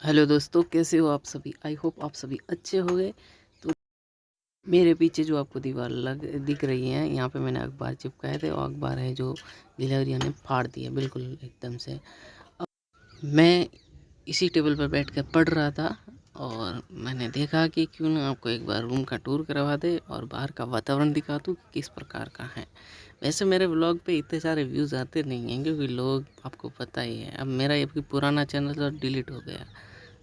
Hello दोस्तों, कैसे हो आप सभी। आई होप आप सभी अच्छे हो गए। तो मेरे पीछे जो आपको दीवार दिख रही है, यहाँ पे मैंने अखबार चिपकाए थे और अखबार है जो गिलहरियों ने फाड़ दिया बिल्कुल एकदम से। अब मैं इसी टेबल पर बैठ कर पढ़ रहा था और मैंने देखा कि क्यों ना आपको एक बार रूम का टूर करवा दे और बाहर का वातावरण दिखा दूँ कि किस प्रकार का है। वैसे मेरे व्लॉग पे इतने सारे व्यूज़ आते नहीं हैं क्योंकि लोग, आपको पता ही है, अब मेरा ये पुराना चैनल तो डिलीट हो गया।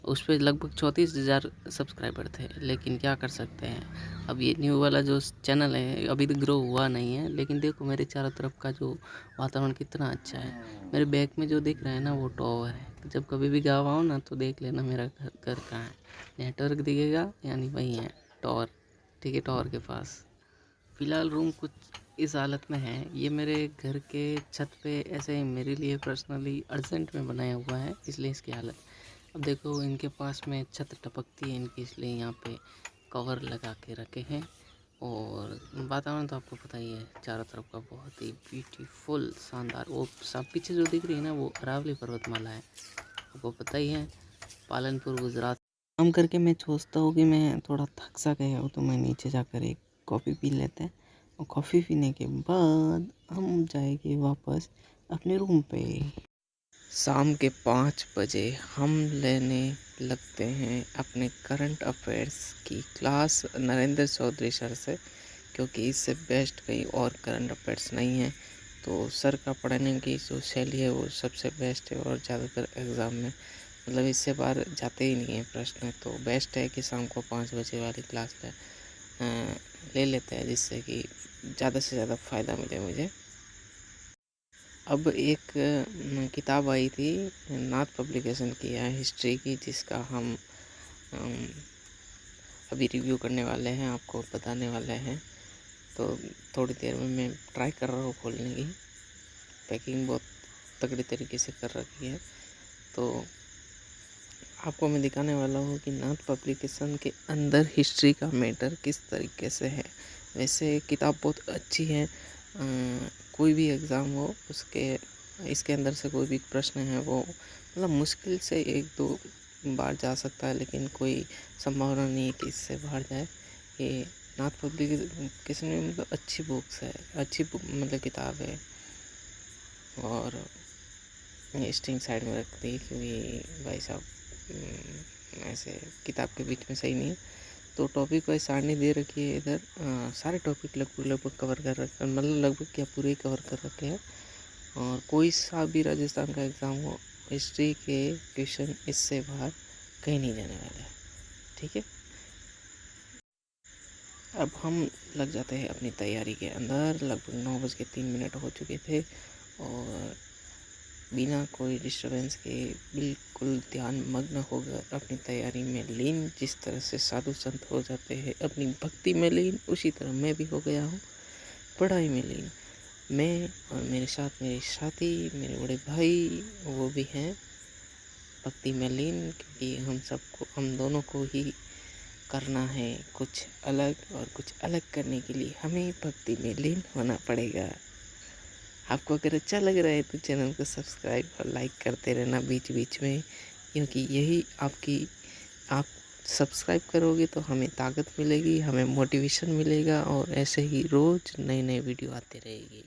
उस पे लगभग 34,000 सब्सक्राइबर थे, लेकिन क्या कर सकते हैं। अब ये न्यू वाला जो चैनल है अभी तो ग्रो हुआ नहीं है, लेकिन देखो मेरे चारों तरफ का जो वातावरण कितना अच्छा है। मेरे बैक में जो दिख रहा है ना वो टॉवर है। तो जब कभी भी गाँव आओ ना तो देख लेना मेरा घर कहाँ है। नेटवर्क दिखेगा यानी वही है टॉवर। ठीक है, टॉवर के पास। फ़िलहाल रूम कुछ इस हालत में है। ये मेरे घर के छत पे ऐसे ही मेरे लिए पर्सनली अर्जेंट में बनाया हुआ है, इसलिए इसकी हालत। अब देखो इनके पास में छत टपकती है इनकी, इसलिए यहाँ पे कवर लगा के रखे हैं। और वातावरण तो आपको पता ही है, चारों तरफ का बहुत ही ब्यूटीफुल शानदार। वो सब पीछे जो दिख रही है ना वो अरावली पर्वतमाला है, आपको पता ही है, पालनपुर गुजरात। काम करके मैं सोचता हूँ कि मैं थोड़ा थक सा गया हूँ तो मैं नीचे जाकर एक कॉफ़ी पी लेते हैं और कॉफ़ी पीने के बाद हम जाएंगे वापस अपने रूम पे। शाम के 5 बजे हम लेने लगते हैं अपने करंट अफेयर्स की क्लास नरेंद्र चौधरी सर से, क्योंकि इससे बेस्ट कहीं और करंट अफेयर्स नहीं है। तो सर का पढ़ाने की जो शैली है वो सबसे बेस्ट है और ज़्यादातर एग्ज़ाम में मतलब इससे बाहर जाते ही नहीं है प्रश्न। तो बेस्ट है कि शाम को 5 बजे वाली क्लास ले लेते हैं, जिससे कि ज़्यादा से ज़्यादा फ़ायदा मिले मुझे। अब एक किताब आई थी, नाथ पब्लिकेशन की है, हिस्ट्री की, जिसका हम अभी रिव्यू करने वाले हैं, आपको बताने वाले हैं। तो थोड़ी देर में मैं ट्राई कर रहा हूँ खोलने की। पैकिंग बहुत तगड़ी तरीके से कर रखी है। तो आपको मैं दिखाने वाला हूँ कि नाथ पब्लिकेशन के अंदर हिस्ट्री का मैटर किस तरीके से है। वैसे किताब बहुत अच्छी है। कोई भी एग्ज़ाम हो इसके अंदर से कोई भी प्रश्न है वो मतलब मुश्किल से 1-2 बार जा सकता है, लेकिन कोई संभावना नहीं है कि इससे बाहर जाए। ये नाथ पब्लिकेशन में मतलब अच्छी बुक्स है, अच्छी बुक मतलब किताब है। और स्टिंग साइड में रख दी क्योंकि भाई साहब ऐसे किताब के बीच में सही नहीं है। तो टॉपिक वाइज सारणी दे रखी है इधर। सारे टॉपिक लगभग कवर कर रखे, मतलब लगभग क्या पूरे ही कवर कर रखे हैं। और कोई सा भी राजस्थान का एग्ज़ाम हो, हिस्ट्री के क्वेश्चन इससे बाहर कहीं नहीं जाने वाले हैं। ठीक है, अब हम लग जाते हैं अपनी तैयारी के अंदर। लगभग 9:03 हो चुके थे और बिना कोई डिस्टर्बेंस के बिल्कुल ध्यान मग्न होकर अपनी तैयारी में लीन। जिस तरह से साधु संत हो जाते हैं अपनी भक्ति में लीन, उसी तरह मैं भी हो गया हूँ पढ़ाई में लीन। मैं और मेरे साथ मेरे साथी, मेरे बड़े भाई, वो भी हैं भक्ति में लीन, क्योंकि हम दोनों को ही करना है कुछ अलग, और कुछ अलग करने के लिए हमें भक्ति में लीन होना पड़ेगा। आपको अगर अच्छा लग रहा है तो चैनल को सब्सक्राइब और लाइक करते रहना बीच बीच में, क्योंकि यही आप सब्सक्राइब करोगे तो हमें ताकत मिलेगी, हमें मोटिवेशन मिलेगा और ऐसे ही रोज़ नई नई वीडियो आती रहेगी।